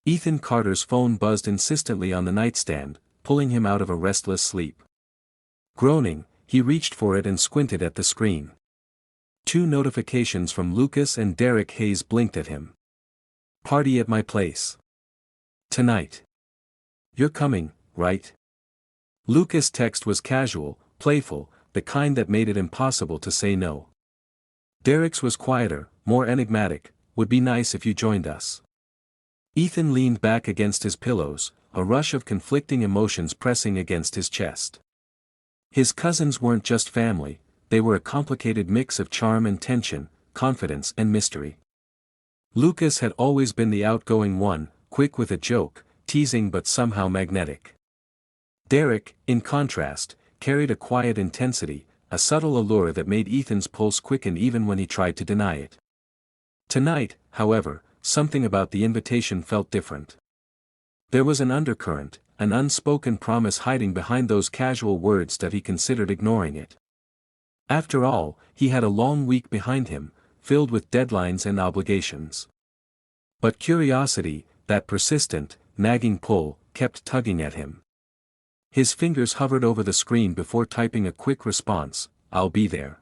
Ethan Carter's phone buzzed insistently on the nightstand, pulling him out of a restless sleep. Groaning, he reached for it and squinted at the screen. 2 notifications from Lucas and Derek Hayes blinked at him. Party at my place. Tonight. You're coming, right? Lucas' text was casual, playful, the kind that made it impossible to say no. Derek's was quieter, more enigmatic, would be nice if you joined us. Ethan leaned back against his pillows, a rush of conflicting emotions pressing against his chest. His cousins weren't just family, they were a complicated mix of charm and tension, confidence and mystery. Lucas had always been the outgoing one, quick with a joke, teasing but somehow magnetic. Derek, in contrast, carried a quiet intensity, a subtle allure that made Ethan's pulse quicken even when he tried to deny it. Tonight, however, something about the invitation felt different. There was an undercurrent, an unspoken promise hiding behind those casual words that he considered ignoring it. After all, he had a long week behind him, filled with deadlines and obligations. But curiosity, that persistent, nagging pull, kept tugging at him. His fingers hovered over the screen before typing a quick response, "I'll be there."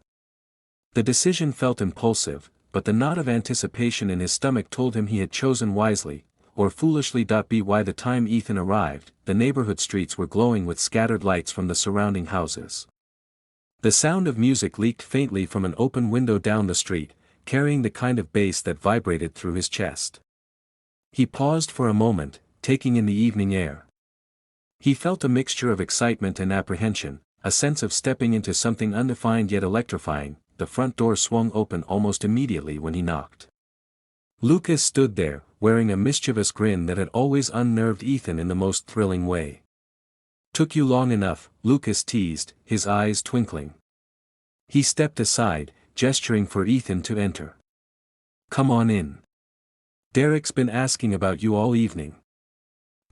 The decision felt impulsive, but the knot of anticipation in his stomach told him he had chosen wisely, or foolishly. By the time Ethan arrived, the neighborhood streets were glowing with scattered lights from the surrounding houses. The sound of music leaked faintly from an open window down the street, carrying the kind of bass that vibrated through his chest. He paused for a moment, taking in the evening air. He felt a mixture of excitement and apprehension, a sense of stepping into something undefined yet electrifying. The front door swung open almost immediately when he knocked. Lucas stood there, wearing a mischievous grin that had always unnerved Ethan in the most thrilling way. "Took you long enough," Lucas teased, his eyes twinkling. He stepped aside, gesturing for Ethan to enter. "Come on in. Derek's been asking about you all evening."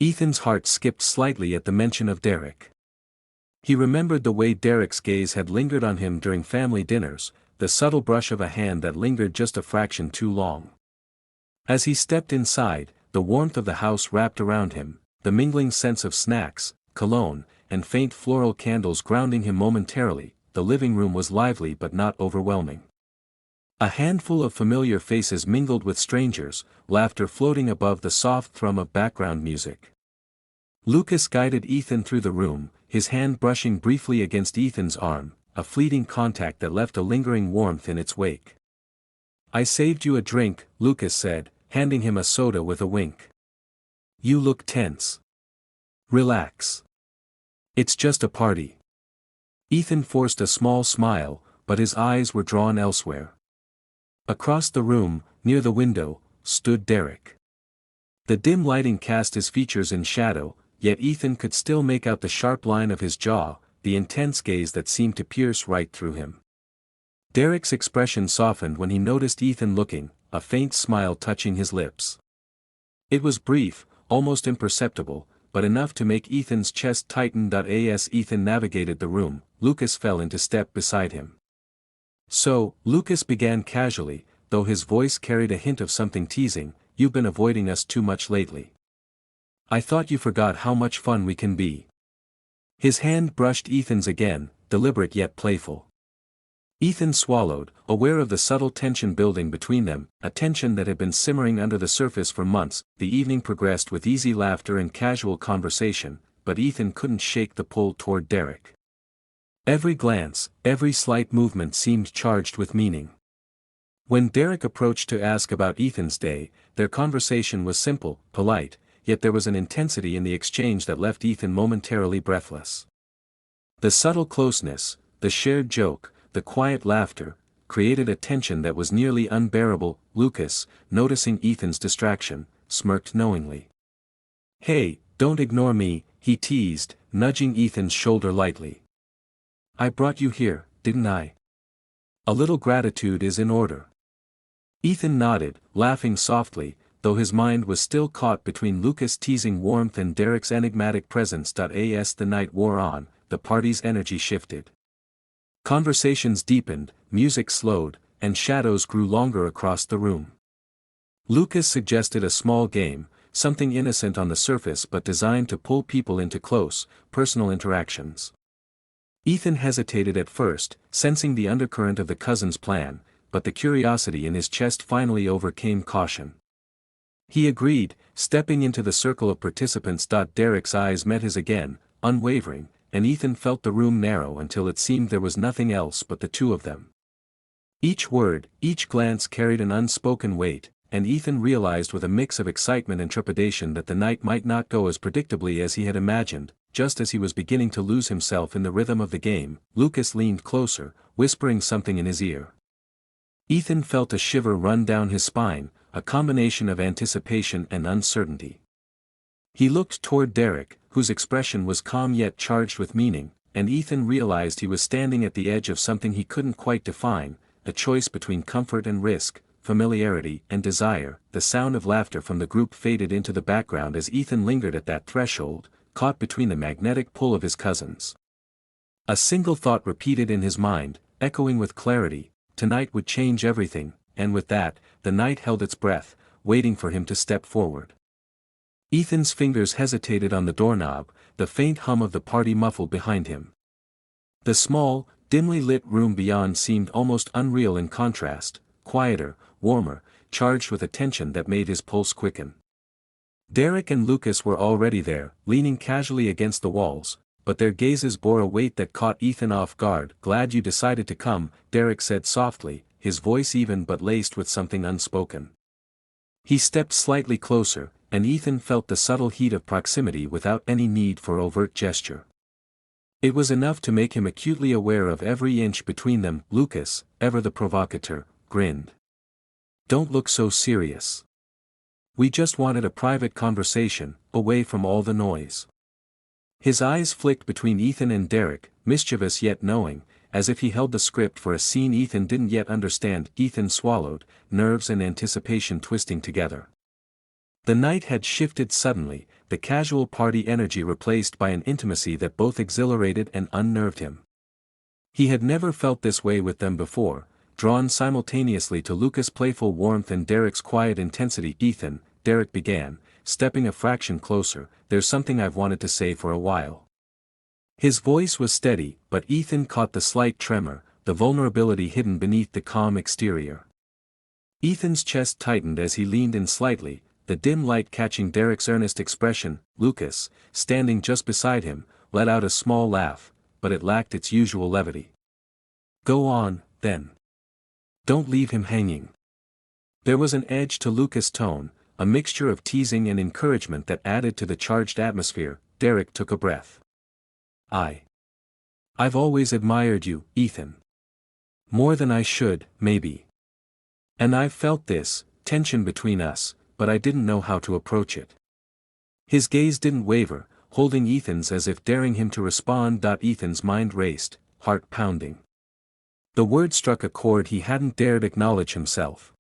Ethan's heart skipped slightly at the mention of Derek. He remembered the way Derek's gaze had lingered on him during family dinners, the subtle brush of a hand that lingered just a fraction too long. As he stepped inside, the warmth of the house wrapped around him, the mingling sense of snacks, cologne, and faint floral candles grounding him momentarily. The living room was lively but not overwhelming. A handful of familiar faces mingled with strangers, laughter floating above the soft thrum of background music. Lucas guided Ethan through the room, his hand brushing briefly against Ethan's arm, a fleeting contact that left a lingering warmth in its wake. "I saved you a drink," Lucas said, handing him a soda with a wink. "You look tense. Relax. It's just a party." Ethan forced a small smile, but his eyes were drawn elsewhere. Across the room, near the window, stood Derek. The dim lighting cast his features in shadow, yet Ethan could still make out the sharp line of his jaw, the intense gaze that seemed to pierce right through him. Derek's expression softened when he noticed Ethan looking, a faint smile touching his lips. It was brief, almost imperceptible, but enough to make Ethan's chest tighten. As Ethan navigated the room, Lucas fell into step beside him. "So," Lucas began casually, though his voice carried a hint of something teasing, "you've been avoiding us too much lately. I thought you forgot how much fun we can be." His hand brushed Ethan's again, deliberate yet playful. Ethan swallowed, aware of the subtle tension building between them, a tension that had been simmering under the surface for months. The evening progressed with easy laughter and casual conversation, but Ethan couldn't shake the pull toward Derek. Every glance, every slight movement seemed charged with meaning. When Derek approached to ask about Ethan's day, their conversation was simple, polite, yet there was an intensity in the exchange that left Ethan momentarily breathless. The subtle closeness, the shared joke, the quiet laughter, created a tension that was nearly unbearable. Lucas, noticing Ethan's distraction, smirked knowingly. "Hey, don't ignore me," he teased, nudging Ethan's shoulder lightly. "I brought you here, didn't I? A little gratitude is in order." Ethan nodded, laughing softly, though his mind was still caught between Lucas' teasing warmth and Derek's enigmatic presence. As the night wore on, the party's energy shifted. Conversations deepened, music slowed, and shadows grew longer across the room. Lucas suggested a small game, something innocent on the surface but designed to pull people into close, personal interactions. Ethan hesitated at first, sensing the undercurrent of the cousin's plan, but the curiosity in his chest finally overcame caution. He agreed, stepping into the circle of participants. Derek's eyes met his again, unwavering, and Ethan felt the room narrow until it seemed there was nothing else but the two of them. Each word, each glance carried an unspoken weight, and Ethan realized with a mix of excitement and trepidation that the night might not go as predictably as he had imagined. Just as he was beginning to lose himself in the rhythm of the game, Lucas leaned closer, whispering something in his ear. Ethan felt a shiver run down his spine, a combination of anticipation and uncertainty. He looked toward Derek, whose expression was calm yet charged with meaning, and Ethan realized he was standing at the edge of something he couldn't quite define, a choice between comfort and risk, familiarity and desire. The sound of laughter from the group faded into the background as Ethan lingered at that threshold, caught between the magnetic pull of his cousins. A single thought repeated in his mind, echoing with clarity: tonight would change everything, and with that, the night held its breath, waiting for him to step forward. Ethan's fingers hesitated on the doorknob, the faint hum of the party muffled behind him. The small, dimly lit room beyond seemed almost unreal in contrast, quieter, warmer, charged with a tension that made his pulse quicken. Derek and Lucas were already there, leaning casually against the walls, but their gazes bore a weight that caught Ethan off guard. "Glad you decided to come," Derek said softly, his voice even but laced with something unspoken. He stepped slightly closer, and Ethan felt the subtle heat of proximity without any need for overt gesture. It was enough to make him acutely aware of every inch between them. Lucas, ever the provocateur, grinned. "Don't look so serious. We just wanted a private conversation, away from all the noise." His eyes flicked between Ethan and Derek, mischievous yet knowing, as if he held the script for a scene Ethan didn't yet understand. Ethan swallowed, nerves and anticipation twisting together. The night had shifted suddenly, the casual party energy replaced by an intimacy that both exhilarated and unnerved him. He had never felt this way with them before, drawn simultaneously to Lucas' playful warmth and Derek's quiet intensity. "Ethan," Derek began, stepping a fraction closer, "there's something I've wanted to say for a while." His voice was steady, but Ethan caught the slight tremor, the vulnerability hidden beneath the calm exterior. Ethan's chest tightened as he leaned in slightly, the dim light catching Derek's earnest expression. Lucas, standing just beside him, let out a small laugh, but it lacked its usual levity. "Go on, then. Don't leave him hanging." There was an edge to Lucas' tone, a mixture of teasing and encouragement that added to the charged atmosphere. Derek took a breath. I've always admired you, Ethan. More than I should, maybe. And I've felt this tension between us, but I didn't know how to approach it." His gaze didn't waver, holding Ethan's as if daring him to respond. Ethan's mind raced, heart pounding. The word struck a chord he hadn't dared acknowledge himself.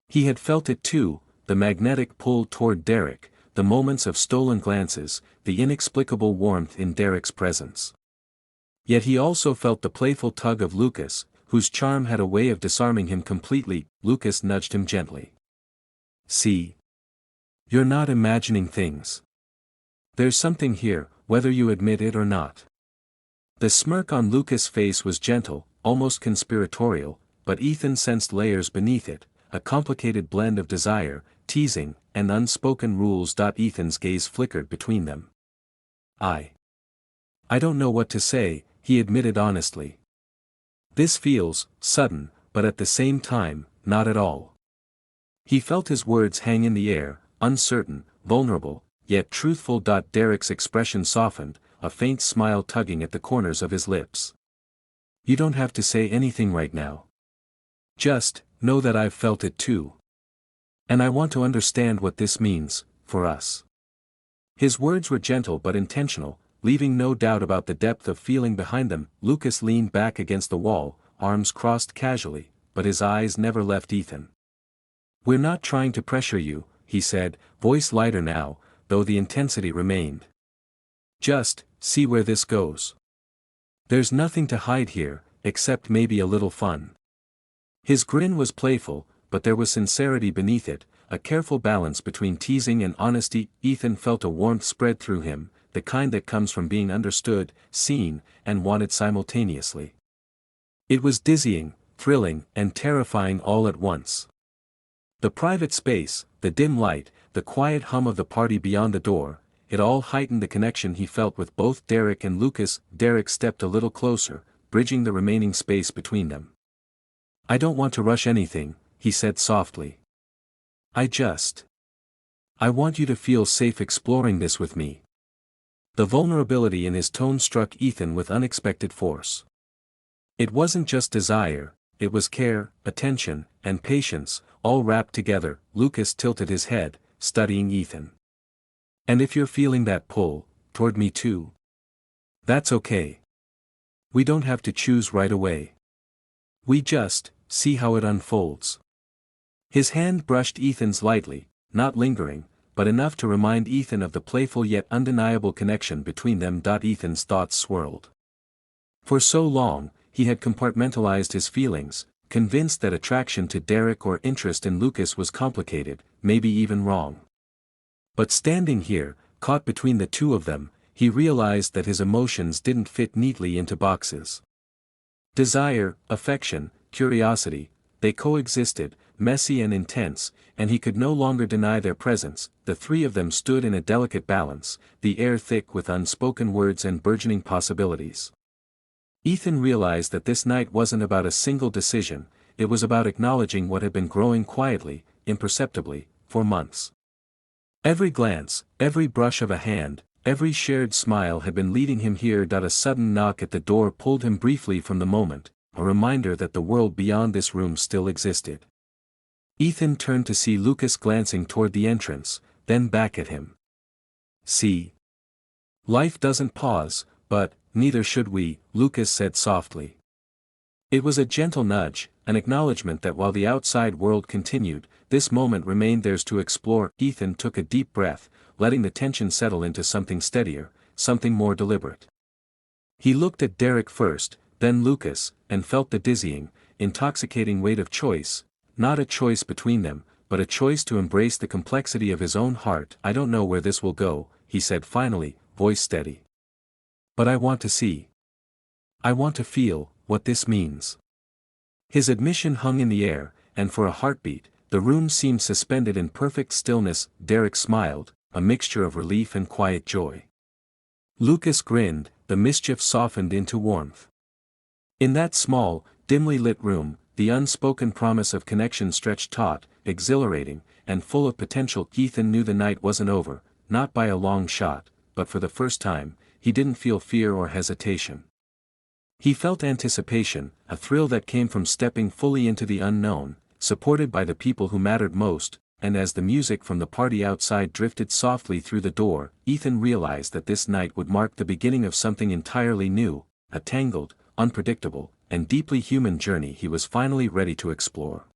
He had felt it too, the magnetic pull toward Derek, the moments of stolen glances, the inexplicable warmth in Derek's presence. Yet he also felt the playful tug of Lucas, whose charm had a way of disarming him completely. Lucas nudged him gently. "See? You're not imagining things. There's something here, whether you admit it or not." The smirk on Lucas' face was gentle, almost conspiratorial, but Ethan sensed layers beneath it, a complicated blend of desire, teasing, and unspoken rules. Ethan's gaze flickered between them. I don't know what to say," he admitted honestly. "This feels sudden, but at the same time, not at all." He felt his words hang in the air, uncertain, vulnerable, yet truthful. Derek's expression softened, a faint smile tugging at the corners of his lips. "You don't have to say anything right now. Just know that I've felt it too. And I want to understand what this means, for us." His words were gentle but intentional, leaving no doubt about the depth of feeling behind them. Lucas leaned back against the wall, arms crossed casually, but his eyes never left Ethan. "We're not trying to pressure you," he said, voice lighter now, though the intensity remained. "Just see where this goes. There's nothing to hide here, except maybe a little fun." His grin was playful, but there was sincerity beneath it, a careful balance between teasing and honesty. Ethan felt a warmth spread through him, the kind that comes from being understood, seen, and wanted simultaneously. It was dizzying, thrilling, and terrifying all at once. The private space, the dim light, the quiet hum of the party beyond the door, it all heightened the connection he felt with both Derek and Lucas. Derek stepped a little closer, bridging the remaining space between them. "I don't want to rush anything," he said softly. I want you to feel safe exploring this with me." The vulnerability in his tone struck Ethan with unexpected force. It wasn't just desire, it was care, attention, and patience, all wrapped together. Lucas tilted his head, studying Ethan. "And if you're feeling that pull, toward me too? That's okay. We don't have to choose right away. We just see how it unfolds." His hand brushed Ethan's lightly, not lingering, but enough to remind Ethan of the playful yet undeniable connection between them. Ethan's thoughts swirled. For so long, he had compartmentalized his feelings, convinced that attraction to Derek or interest in Lucas was complicated, maybe even wrong. But standing here, caught between the two of them, he realized that his emotions didn't fit neatly into boxes. Desire, affection, curiosity, they coexisted, messy and intense, and he could no longer deny their presence. The three of them stood in a delicate balance, the air thick with unspoken words and burgeoning possibilities. Ethan realized that this night wasn't about a single decision, it was about acknowledging what had been growing quietly, imperceptibly, for months. Every glance, every brush of a hand, every shared smile had been leading him here. A sudden knock at the door pulled him briefly from the moment, a reminder that the world beyond this room still existed. Ethan turned to see Lucas glancing toward the entrance, then back at him. "See? Life doesn't pause, but neither should we," Lucas said softly. It was a gentle nudge, an acknowledgement that while the outside world continued, this moment remained theirs to explore. Ethan took a deep breath, letting the tension settle into something steadier, something more deliberate. He looked at Derek first, then Lucas, and felt the dizzying, intoxicating weight of choice, not a choice between them, but a choice to embrace the complexity of his own heart. "I don't know where this will go," he said finally, voice steady. "But I want to see. I want to feel what this means." His admission hung in the air, and for a heartbeat, the room seemed suspended in perfect stillness. Derek smiled, a mixture of relief and quiet joy. Lucas grinned, the mischief softened into warmth. In that small, dimly lit room, the unspoken promise of connection stretched taut, exhilarating, and full of potential. Ethan knew the night wasn't over, not by a long shot, but for the first time, he didn't feel fear or hesitation. He felt anticipation, a thrill that came from stepping fully into the unknown, supported by the people who mattered most, and as the music from the party outside drifted softly through the door, Ethan realized that this night would mark the beginning of something entirely new, a tangled, unpredictable, and deeply human journey he was finally ready to explore.